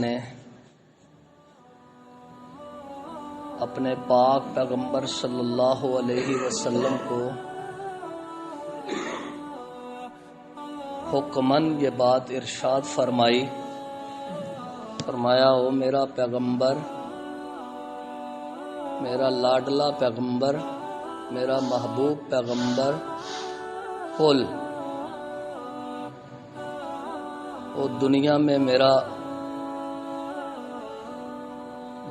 نے اپنے پاک پیغمبر صلی اللہ علیہ وسلم کو حکماً یہ بات ارشاد فرمایا او میرا پیغمبر، میرا لاڈلا پیغمبر، میرا محبوب پیغمبر، قل او دنیا میں میرا،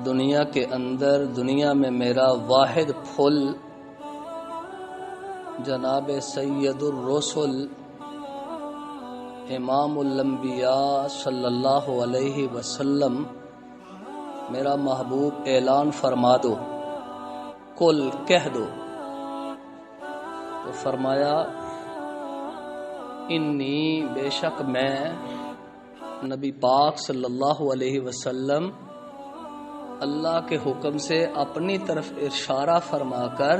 دنیا کے اندر، دنیا میں میرا واحد پھول جناب سید الرسل امام الانبیاء صلی اللہ علیہ وسلم میرا محبوب اعلان فرما دو، قل کہہ دو۔ تو فرمایا انی بے شک میں نبی پاک صلی اللہ علیہ وسلم اللہ کے حکم سے اپنی طرف اشارہ فرما کر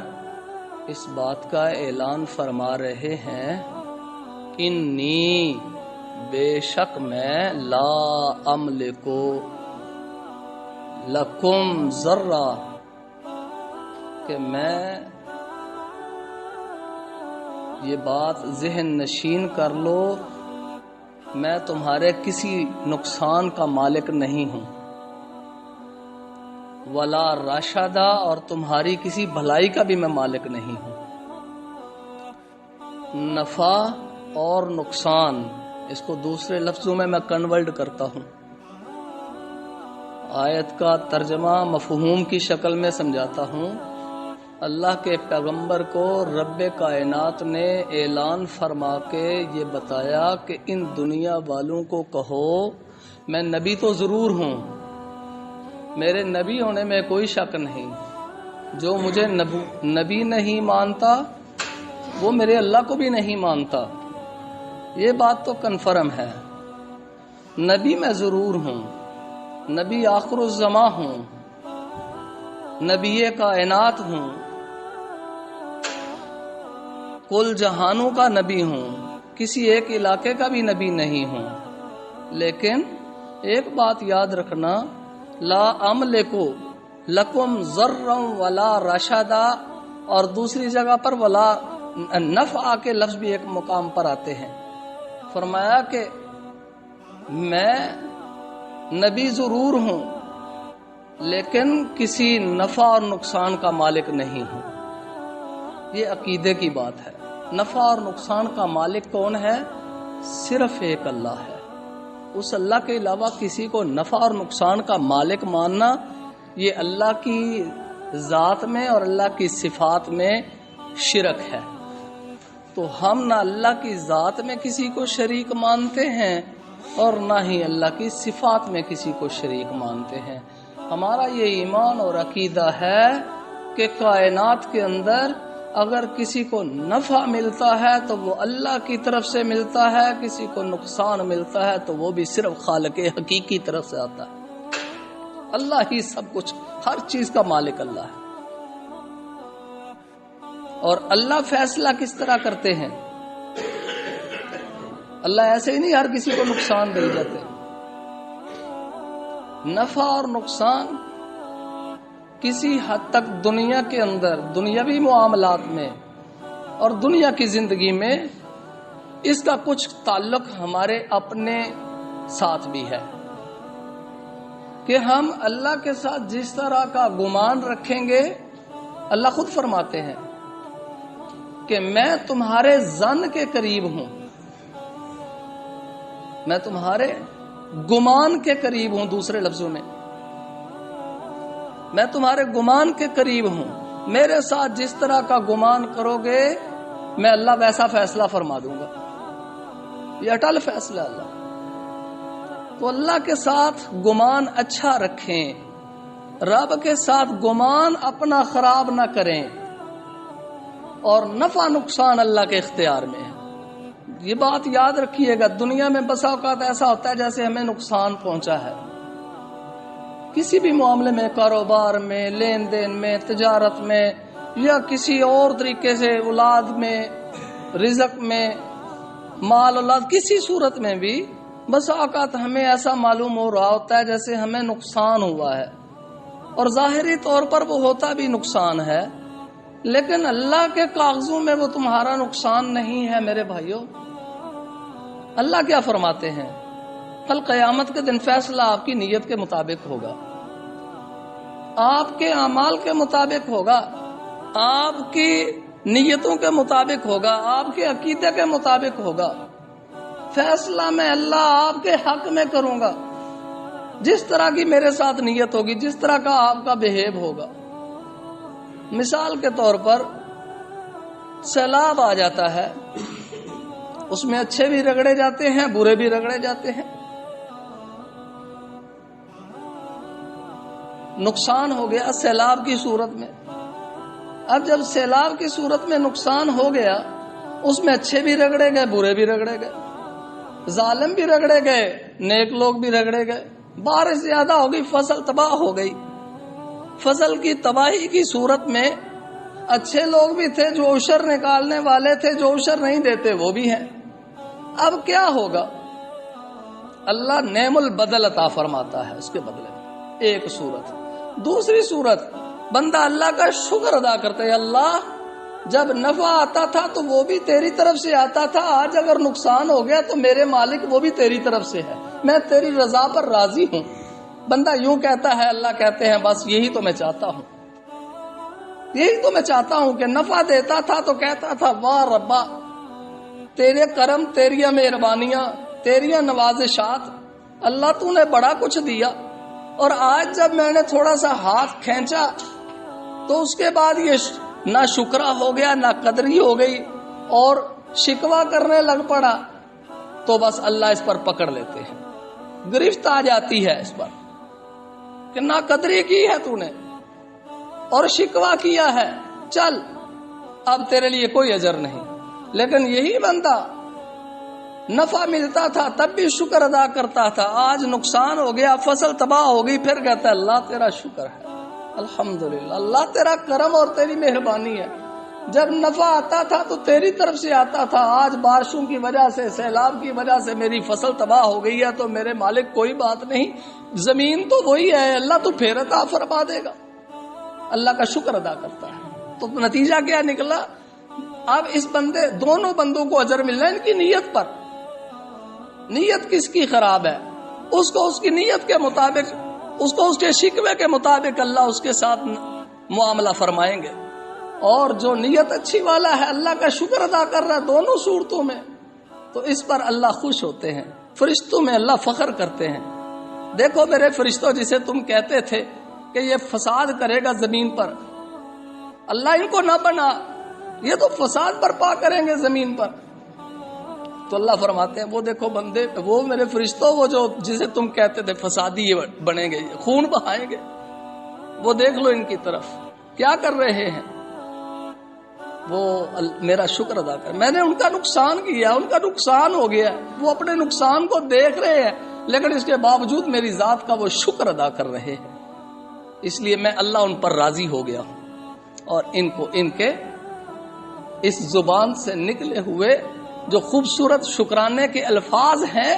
اس بات کا اعلان فرما رہے ہیں، انی بے شک میں لا املکو لکم ذرہ، کہ میں یہ بات ذہن نشین کر لو، میں تمہارے کسی نقصان کا مالک نہیں ہوں، ولا راشدہ، اور تمہاری کسی بھلائی کا بھی میں مالک نہیں ہوں۔ نفع اور نقصان، اس کو دوسرے لفظوں میں کنورٹ کرتا ہوں، آیت کا ترجمہ مفہوم کی شکل میں سمجھاتا ہوں۔ اللہ کے پیغمبر کو رب کائنات نے اعلان فرما کے یہ بتایا کہ ان دنیا والوں کو کہو میں نبی تو ضرور ہوں، میرے نبی ہونے میں کوئی شک نہیں، جو مجھے نبی نہیں مانتا وہ میرے اللہ کو بھی نہیں مانتا، یہ بات تو کنفرم ہے۔ نبی میں ضرور ہوں، نبی آخر الزماں ہوں، نبی کائنات ہوں، کل جہانوں کا نبی ہوں، کسی ایک علاقے کا بھی نبی نہیں ہوں۔ لیکن ایک بات یاد رکھنا، لا املکو لکم ضرا ولا رشدا، اور دوسری جگہ پر ولا نفع کے لفظ بھی ایک مقام پر آتے ہیں۔ فرمایا کہ میں نبی ضرور ہوں لیکن کسی نفع اور نقصان کا مالک نہیں ہوں۔ یہ عقیدے کی بات ہے۔ نفع اور نقصان کا مالک کون ہے؟ صرف ایک اللہ ہے۔ اس اللہ کے علاوہ کسی کو نفع اور نقصان کا مالک ماننا، یہ اللہ کی ذات میں اور اللہ کی صفات میں شرک ہے۔ تو ہم نہ اللہ کی ذات میں کسی کو شریک مانتے ہیں اور نہ ہی اللہ کی صفات میں کسی کو شریک مانتے ہیں۔ ہمارا یہ ایمان اور عقیدہ ہے کہ کائنات کے اندر اگر کسی کو نفع ملتا ہے تو وہ اللہ کی طرف سے ملتا ہے، کسی کو نقصان ملتا ہے تو وہ بھی صرف خالق حقیقی طرف سے آتا ہے۔ اللہ ہی سب کچھ، ہر چیز کا مالک اللہ ہے۔ اور اللہ فیصلہ کس طرح کرتے ہیں؟ اللہ ایسے ہی نہیں ہر کسی کو نقصان دے جاتے۔ نفع اور نقصان کسی حد تک دنیا کے اندر، دنیاوی معاملات میں اور دنیا کی زندگی میں اس کا کچھ تعلق ہمارے اپنے ساتھ بھی ہے کہ ہم اللہ کے ساتھ جس طرح کا گمان رکھیں گے، اللہ خود فرماتے ہیں کہ میں تمہارے ظن کے قریب ہوں، میں تمہارے گمان کے قریب ہوں۔ دوسرے لفظوں میں میں تمہارے گمان کے قریب ہوں، میرے ساتھ جس طرح کا گمان کرو گے میں اللہ ویسا فیصلہ فرما دوں گا۔ یہ اٹل فیصلہ اللہ۔ تو اللہ کے ساتھ گمان اچھا رکھیں، رب کے ساتھ گمان اپنا خراب نہ کریں، اور نفع نقصان اللہ کے اختیار میں ہے۔ یہ بات یاد رکھیے گا، دنیا میں بسا اوقات ایسا ہوتا ہے جیسے ہمیں نقصان پہنچا ہے، کسی بھی معاملے میں، کاروبار میں، لین دین میں، تجارت میں، یا کسی اور طریقے سے اولاد میں، رزق میں، مال اولاد، کسی صورت میں بھی بس اوقات ہمیں ایسا معلوم ہو رہا ہوتا ہے جیسے ہمیں نقصان ہوا ہے، اور ظاہری طور پر وہ ہوتا بھی نقصان ہے، لیکن اللہ کے کاغذوں میں وہ تمہارا نقصان نہیں ہے میرے بھائیوں۔ اللہ کیا فرماتے ہیں؟ کل قیامت کے دن فیصلہ آپ کی نیت کے مطابق ہوگا، آپ کے اعمال کے مطابق ہوگا، آپ کی نیتوں کے مطابق ہوگا، آپ کے عقیدے کے مطابق ہوگا۔ فیصلہ میں اللہ آپ کے حق میں کروں گا، جس طرح کی میرے ساتھ نیت ہوگی، جس طرح کا آپ کا بہیو ہوگا۔ مثال کے طور پر سیلاب آ جاتا ہے، اس میں اچھے بھی رگڑے جاتے ہیں، برے بھی رگڑے جاتے ہیں۔ نقصان ہو گیا سیلاب کی صورت میں۔ اب جب سیلاب کی صورت میں نقصان ہو گیا، اس میں اچھے بھی رگڑے گئے، برے بھی رگڑے گئے، ظالم بھی رگڑے گئے، نیک لوگ بھی رگڑے گئے۔ بارش زیادہ ہو گئی، فصل تباہ ہو گئی۔ فصل کی تباہی کی صورت میں اچھے لوگ بھی تھے جو عشر نکالنے والے تھے، جو عشر نہیں دیتے وہ بھی ہیں۔ اب کیا ہوگا؟ اللہ نعم البدل عطا فرماتا ہے اس کے بدلے میں، ایک صورت۔ دوسری صورت، بندہ اللہ کا شکر ادا کرتا ہے، اللہ جب نفع آتا تھا تو وہ بھی تیری طرف سے آتا تھا، آج اگر نقصان ہو گیا تو میرے مالک وہ بھی تیری طرف سے ہے، میں تیری رضا پر راضی ہوں۔ بندہ یوں کہتا ہے، اللہ کہتے ہیں بس یہی تو میں چاہتا ہوں، یہی تو میں چاہتا ہوں کہ نفع دیتا تھا تو کہتا تھا واہ ربا، تیرے کرم، تیریاں مہربانیاں، تیریاں نوازشات، اللہ تو نے بڑا کچھ دیا، اور آج جب میں نے تھوڑا سا ہاتھ کھینچا تو اس کے بعد یہ نہ شکرا ہو گیا، نہ قدری ہو گئی، اور شکوہ کرنے لگ پڑا، تو بس اللہ اس پر پکڑ لیتے ہیں، گرفت آ جاتی ہے اس پر کہ نہ قدری کی ہے تو نے اور شکوہ کیا ہے، چل اب تیرے لیے کوئی اجر نہیں۔ لیکن یہی بندہ نفع ملتا تھا تب بھی شکر ادا کرتا تھا، آج نقصان ہو گیا، فصل تباہ ہو گئی، پھر کہتا ہے اللہ تیرا شکر ہے، الحمدللہ، اللہ تیرا کرم اور تیری مہربانی ہے، جب نفع آتا تھا تو تیری طرف سے آتا تھا، آج بارشوں کی وجہ سے، سیلاب کی وجہ سے میری فصل تباہ ہو گئی ہے تو میرے مالک کوئی بات نہیں، زمین تو وہی ہے، اللہ تو پھر عطا فرما دے گا۔ اللہ کا شکر ادا کرتا ہے، تو نتیجہ کیا نکلا؟ اب اس بندے، دونوں بندوں کو اجر مل رہا ہے ان کی نیت پر۔ نیت کس کی خراب ہے، اس کو اس کی نیت کے مطابق، اس کو اس کے شکوے کے مطابق اللہ اس کے ساتھ معاملہ فرمائیں گے، اور جو نیت اچھی والا ہے اللہ کا شکر ادا کر رہا ہے دونوں صورتوں میں، تو اس پر اللہ خوش ہوتے ہیں، فرشتوں میں اللہ فخر کرتے ہیں۔ دیکھو میرے فرشتوں، جسے تم کہتے تھے کہ یہ فساد کرے گا زمین پر، اللہ ان کو نہ بنا، یہ تو فساد برپا کریں گے زمین پر، تو اللہ فرماتے ہیں وہ دیکھو بندے، وہ میرے فرشتوں، وہ جو جسے تم کہتے تھے فسادی یہ بنیں گے، خون بہائیں گے، وہ دیکھ لو ان کی طرف کیا کر رہے ہیں، وہ میرا شکر ادا کر، میں نے ان کا نقصان کیا، ان کا نقصان ہو گیا، وہ اپنے نقصان کو دیکھ رہے ہیں لیکن اس کے باوجود میری ذات کا وہ شکر ادا کر رہے ہیں، اس لیے میں اللہ ان پر راضی ہو گیا ہوں، اور ان کو ان کے اس زبان سے نکلے ہوئے جو خوبصورت شکرانے کے الفاظ ہیں،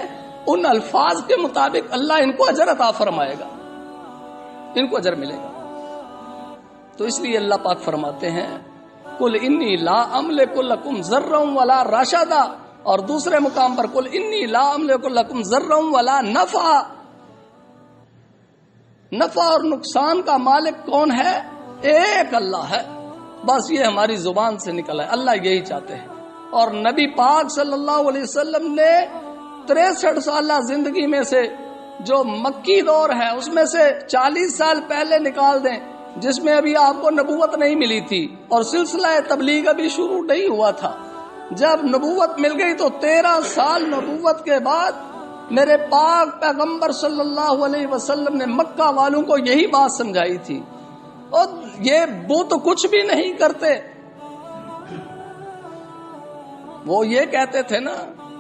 ان الفاظ کے مطابق اللہ ان کو اجر عطا فرمائے گا، ان کو اجر ملے گا۔ تو اس لیے اللہ پاک فرماتے ہیں قل انی لا املک لکم ضرا ولا رشدا، اور دوسرے مقام پر قل انی لا املک لکم ضرا ولا نفع، نفع اور نقصان کا مالک کون ہے؟ ایک اللہ ہے، بس یہ ہماری زبان سے نکلا ہے، اللہ یہی چاہتے ہیں۔ اور نبی پاک صلی اللہ علیہ وسلم نے 63 سالہ زندگی میں سے جو مکی دور ہے اس میں سے 40 سال پہلے نکال دیں جس میں ابھی آپ کو نبوت نہیں ملی تھی اور سلسلہ تبلیغ ابھی شروع نہیں ہوا تھا، جب نبوت مل گئی تو 13 سال نبوت کے بعد میرے پاک پیغمبر صلی اللہ علیہ وسلم نے مکہ والوں کو یہی بات سمجھائی تھی، اور یہ بت کچھ بھی نہیں کرتے، وہ یہ کہتے تھے نا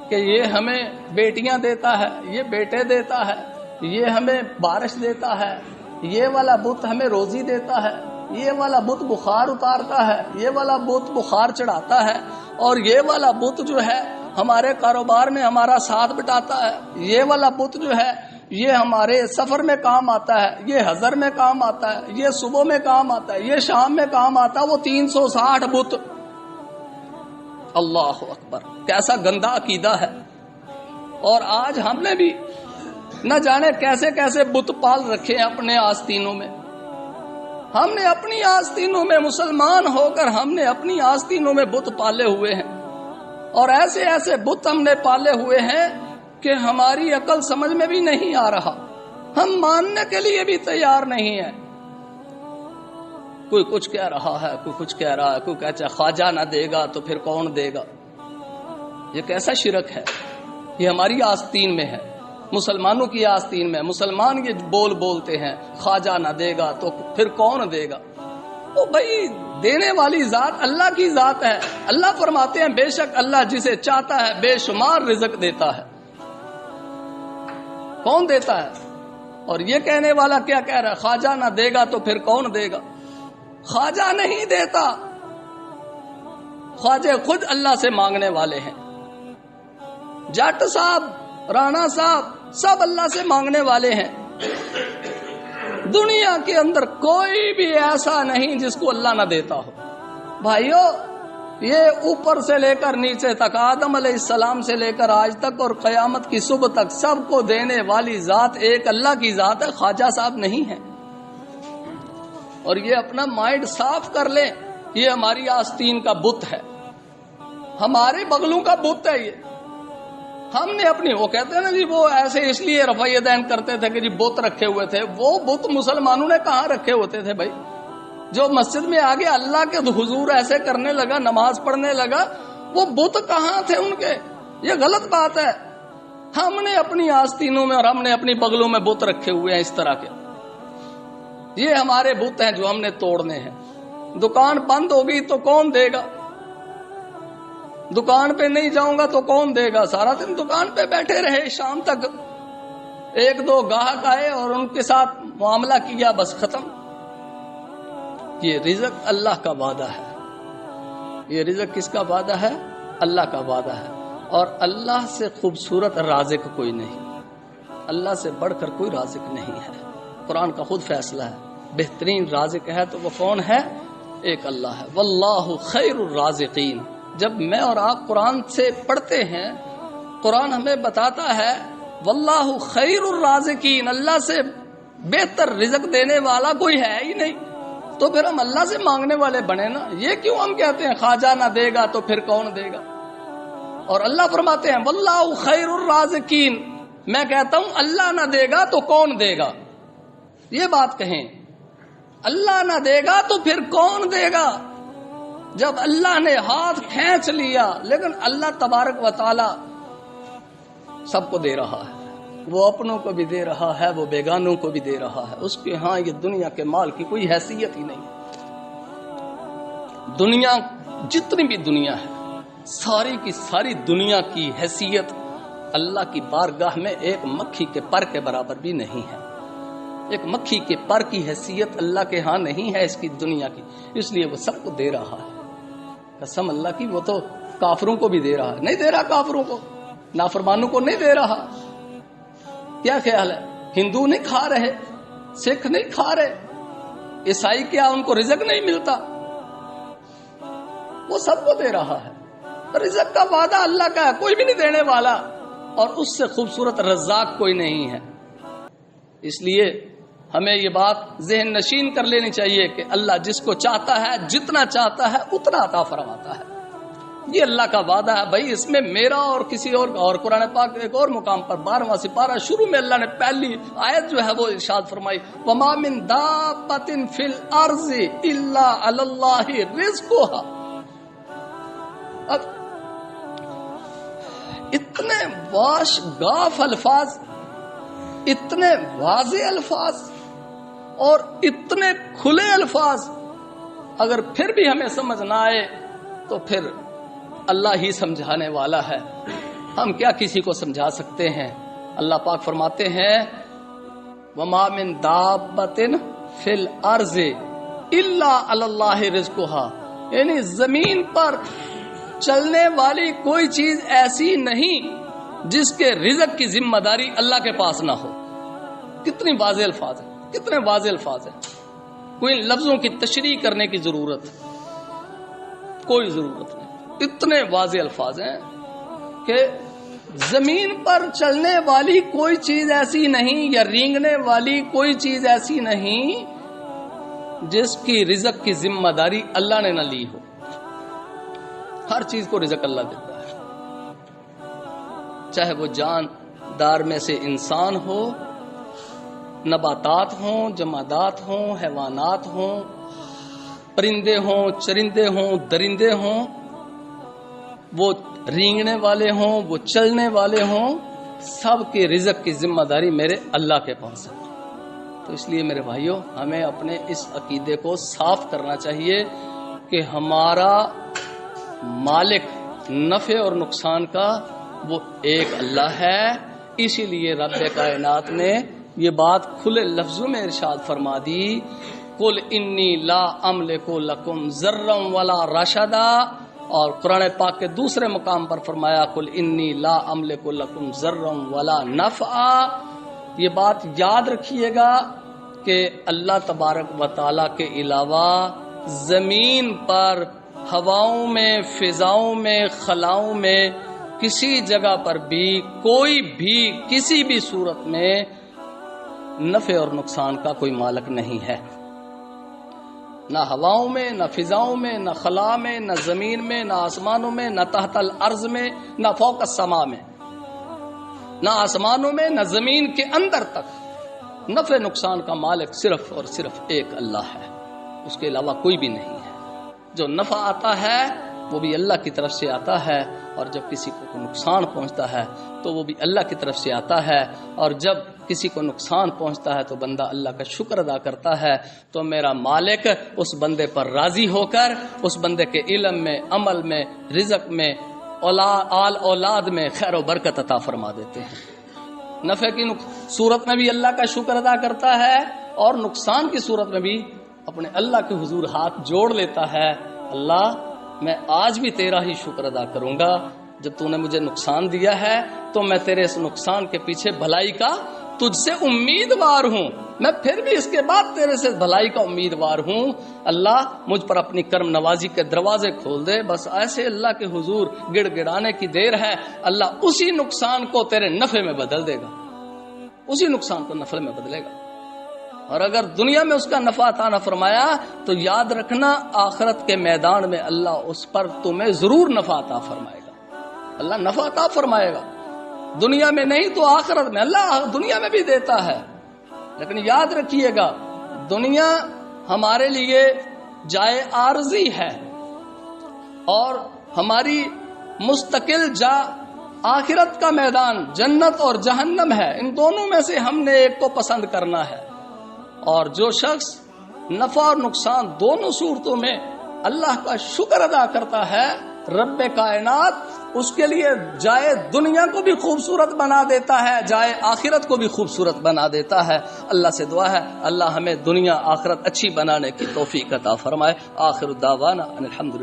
کہ یہ ہمیں بیٹیاں دیتا ہے، یہ بیٹے دیتا ہے، یہ ہمیں بارش دیتا ہے، یہ والا بت ہمیں روزی دیتا ہے، یہ والا بت بخار اتارتا ہے، یہ والا بت بخار چڑھاتا ہے، اور یہ والا بت جو ہے ہمارے کاروبار میں ہمارا ساتھ بٹاتا ہے، یہ والا بت جو ہے یہ ہمارے سفر میں کام آتا ہے، یہ حضر میں کام آتا ہے، یہ صبح میں کام آتا ہے، یہ شام میں کام آتا ہے، وہ 360 بت. اللہ اکبر، کیسا گندا عقیدہ ہے. اور آج ہم نے بھی نہ جانے کیسے کیسے بت پال رکھے ہیں اپنے آستینوں میں. ہم نے اپنی آستینوں میں، مسلمان ہو کر ہم نے اپنی آستینوں میں بت پالے ہوئے ہیں، اور ایسے ایسے بت ہم نے پالے ہوئے ہیں کہ ہماری عقل سمجھ میں بھی نہیں آ رہا، ہم ماننے کے لیے بھی تیار نہیں ہے. کوئی کچھ کہہ رہا ہے، کوئی کچھ کہہ رہا ہے، کوئی کہتا ہے خواجہ نہ دے گا تو پھر کون دے گا. یہ کیسا شرک ہے؟ یہ ہماری آستین میں ہے، مسلمانوں کی آستین میں. مسلمان یہ بولتے ہیں خواجہ نہ دے گا تو پھر کون دے گا. وہ بھائی دینے والی ذات اللہ کی ذات ہے. اللہ فرماتے ہیں بے شک اللہ جسے چاہتا ہے بے شمار رزق دیتا ہے. کون دیتا ہے؟ اور یہ کہنے والا کیا کہہ رہا ہے؟ خواجہ نہ دے گا تو پھر کون دے گا. خواجہ نہیں دیتا، خواجہ خود اللہ سے مانگنے والے ہیں. جٹ صاحب، رانا صاحب سب اللہ سے مانگنے والے ہیں. دنیا کے اندر کوئی بھی ایسا نہیں جس کو اللہ نہ دیتا ہو. بھائیو، یہ اوپر سے لے کر نیچے تک، آدم علیہ السلام سے لے کر آج تک اور قیامت کی صبح تک سب کو دینے والی ذات ایک اللہ کی ذات ہے، خواجہ صاحب نہیں ہے. اور یہ اپنا مائنڈ صاف کر لیں، یہ ہماری آستین کا بت ہے، ہمارے بغلوں کا بت ہے. یہ ہم نے اپنی، وہ کہتے ہیں نا جی وہ ایسے اس لیے رفع یدین کرتے تھے کہ جی بت رکھے ہوئے تھے. وہ بت مسلمانوں نے کہاں رکھے ہوتے تھے بھائی؟ جو مسجد میں آگے اللہ کے حضور ایسے کرنے لگا، نماز پڑھنے لگا، وہ بت کہاں تھے ان کے؟ یہ غلط بات ہے. ہم نے اپنی آستینوں میں اور ہم نے اپنی بغلوں میں بت رکھے ہوئے ہیں اس طرح کے. یہ ہمارے بت ہیں جو ہم نے توڑنے ہیں. دکان بند ہوگی تو کون دے گا؟ دکان پہ نہیں جاؤں گا تو کون دے گا؟ سارا دن دکان پہ بیٹھے رہے، شام تک ایک دو گاہک آئے اور ان کے ساتھ معاملہ کیا، بس ختم. یہ رزق اللہ کا وعدہ ہے. یہ رزق کس کا وعدہ ہے؟ اللہ کا وعدہ ہے. اور اللہ سے خوبصورت رازق کوئی نہیں، اللہ سے بڑھ کر کوئی رازق نہیں ہے. قرآن کا خود فیصلہ ہے، بہترین رازق ہے تو وہ کون ہے؟ ایک اللہ ہے. واللہ خیر الرازقین. جب میں اور آپ قرآن سے پڑھتے ہیں، قرآن ہمیں بتاتا ہے واللہ خیر الرازقین، اللہ سے بہتر رزق دینے والا کوئی ہے ہی نہیں، تو پھر ہم اللہ سے مانگنے والے بنے نا. یہ کیوں ہم کہتے ہیں خواجہ نہ دے گا تو پھر کون دے گا؟ اور اللہ فرماتے ہیں واللہ خیر الرازقین. میں کہتا ہوں اللہ نہ دے گا تو کون دے گا؟ یہ بات کہیں، اللہ نہ دے گا تو پھر کون دے گا؟ جب اللہ نے ہاتھ کھینچ لیا، لیکن اللہ تبارک و تعالی سب کو دے رہا ہے. وہ اپنوں کو بھی دے رہا ہے، وہ بیگانوں کو بھی دے رہا ہے. اس کے ہاں یہ دنیا کے مال کی کوئی حیثیت ہی نہیں. دنیا جتنی بھی دنیا ہے، ساری کی ساری دنیا کی حیثیت اللہ کی بارگاہ میں ایک مکھی کے پر کے برابر بھی نہیں ہے. ایک مکھی کے پر کی حیثیت اللہ کے ہاں نہیں ہے اس کی دنیا کی. اس لیے وہ سب کو دے رہا ہے. قسم اللہ کی، وہ تو کافروں کو بھی دے رہا ہے. نہیں دے رہا کافروں کو، نافرمانوں کو نہیں دے رہا. کیا خیال ہے؟ ہندو نہیں کھا رہے، سکھ نہیں کھا رہے، عیسائی کیا ان کو رزق نہیں ملتا؟ وہ سب کو دے رہا ہے. رزق کا وعدہ اللہ کا ہے، کوئی بھی نہیں دینے والا، اور اس سے خوبصورت رزاق کوئی نہیں ہے. اس لیے ہمیں یہ بات ذہن نشین کر لینی چاہیے کہ اللہ جس کو چاہتا ہے، جتنا چاہتا ہے اتنا عطا فرماتا ہے. یہ اللہ کا وعدہ ہے بھائی. اس میں میرا اور کسی اور قرآن پاک ایک اور مقام پر 12واں سپارہ شروع میں اللہ نے پہلی آیت جو ہے وہ ارشاد فرمائی وَمَا مِن دَابَّةٍ فِي الْأَرْضِ إِلَّا عَلَى اللَّهِ رِزْقُهَا. اب اتنے واش گاف الفاظ، اتنے واضح الفاظ اور اتنے کھلے الفاظ، اگر پھر بھی ہمیں سمجھ نہ آئے تو پھر اللہ ہی سمجھانے والا ہے. ہم کیا کسی کو سمجھا سکتے ہیں؟ اللہ پاک فرماتے ہیں وَمَا مِن دَابَّةٍ فِي الْأَرْضِ إِلَّا عَلَى اللَّهِ رِزْقُهَا. یعنی زمین پر چلنے والی کوئی چیز ایسی نہیں جس کے رزق کی ذمہ داری اللہ کے پاس نہ ہو. کتنی واضح الفاظ ہیں، کتنے واضح الفاظ ہیں. کوئی لفظوں کی تشریح کرنے کی ضرورت کوئی ضرورت نہیں. اتنے واضح الفاظ ہیں کہ زمین پر چلنے والی کوئی چیز ایسی نہیں یا رینگنے والی کوئی چیز ایسی نہیں جس کی رزق کی ذمہ داری اللہ نے نہ لی ہو. ہر چیز کو رزق اللہ دیتا ہے، چاہے وہ جاندار میں سے انسان ہو، نباتات ہوں، جمادات ہوں، حیوانات ہوں، پرندے ہوں، چرندے ہوں، درندے ہوں، وہ رینگنے والے ہوں، وہ چلنے والے ہوں، سب کے رزق کی ذمہ داری میرے اللہ کے پاس ہے. تو اس لیے میرے بھائیوں، ہمیں اپنے اس عقیدے کو صاف کرنا چاہیے کہ ہمارا مالک نفع اور نقصان کا وہ ایک اللہ ہے. اسی لیے رب کائنات نے یہ بات کھلے لفظوں میں ارشاد فرما دی، قل انی لا املک لکم ضرا ولا رشدا. اور قرآن پاک کے دوسرے مقام پر فرمایا قل انی لا املک لکم ضرا ولا نفعا. یہ بات یاد رکھیے گا کہ اللہ تبارک و تعالی کے علاوہ زمین پر، ہواؤں میں، فضاؤں میں، خلاؤں میں کسی جگہ پر بھی کوئی بھی کسی بھی صورت میں نفع اور نقصان کا کوئی مالک نہیں ہے. نہ ہواؤں میں، نہ فضاؤں میں، نہ خلا میں، نہ زمین میں، نہ آسمانوں میں، نہ تحت الارض میں، نہ فوق السماء میں. نہ آسمانوں میں نہ زمین کے اندر تک نفع نقصان کا مالک صرف اور صرف ایک اللہ ہے، اس کے علاوہ کوئی بھی نہیں ہے. جو نفع آتا ہے وہ بھی اللہ کی طرف سے آتا ہے، اور جب کسی کو نقصان پہنچتا ہے تو وہ بھی اللہ کی طرف سے آتا ہے. اور جب کسی کو نقصان پہنچتا ہے تو بندہ اللہ کا شکر ادا کرتا ہے تو میرا مالک اس بندے پر راضی ہو کر اس بندے کے علم میں، عمل میں، رزق میں، اولاد میں خیر و برکت عطا فرما دیتے ہیں. نفع کی صورت میں بھی اللہ کا شکر ادا کرتا ہے اور نقصان کی صورت میں بھی اپنے اللہ کے حضور ہاتھ جوڑ لیتا ہے. اللہ میں آج بھی تیرا ہی شکر ادا کروں گا. جب تو نے مجھے نقصان دیا ہے تو میں تیرے اس نقصان کے پیچھے بھلائی کا تجھ سے امیدوار ہوں، میں پھر بھی اس کے بعد تیرے سے بھلائی کا امیدوار ہوں. اللہ مجھ پر اپنی کرم نوازی کے دروازے کھول دے. بس ایسے اللہ کے حضور گڑ گڑانے کی دیر ہے. اللہ اسی نقصان کو تیرے نفع میں بدل دے گا، اسی نقصان کو نفع میں بدلے گا. اور اگر دنیا میں اس کا نفع عطا نہ فرمایا تو یاد رکھنا آخرت کے میدان میں اللہ اس پر تمہیں ضرور نفع عطا فرمائے گا. اللہ نفع عطا فرمائے گا، دنیا میں نہیں تو آخرت میں. اللہ دنیا میں بھی دیتا ہے، لیکن یاد رکھیے گا دنیا ہمارے لیے جائے عارضی ہے اور ہماری مستقل جا آخرت کا میدان جنت اور جہنم ہے. ان دونوں میں سے ہم نے ایک کو پسند کرنا ہے. اور جو شخص نفع اور نقصان دونوں صورتوں میں اللہ کا شکر ادا کرتا ہے، رب کائنات اس کے لیے جائے دنیا کو بھی خوبصورت بنا دیتا ہے، جائے آخرت کو بھی خوبصورت بنا دیتا ہے. اللہ سے دعا ہے اللہ ہمیں دنیا آخرت اچھی بنانے کی توفیق عطا فرمائے. آخر الدعوانا ان الحمد للہ.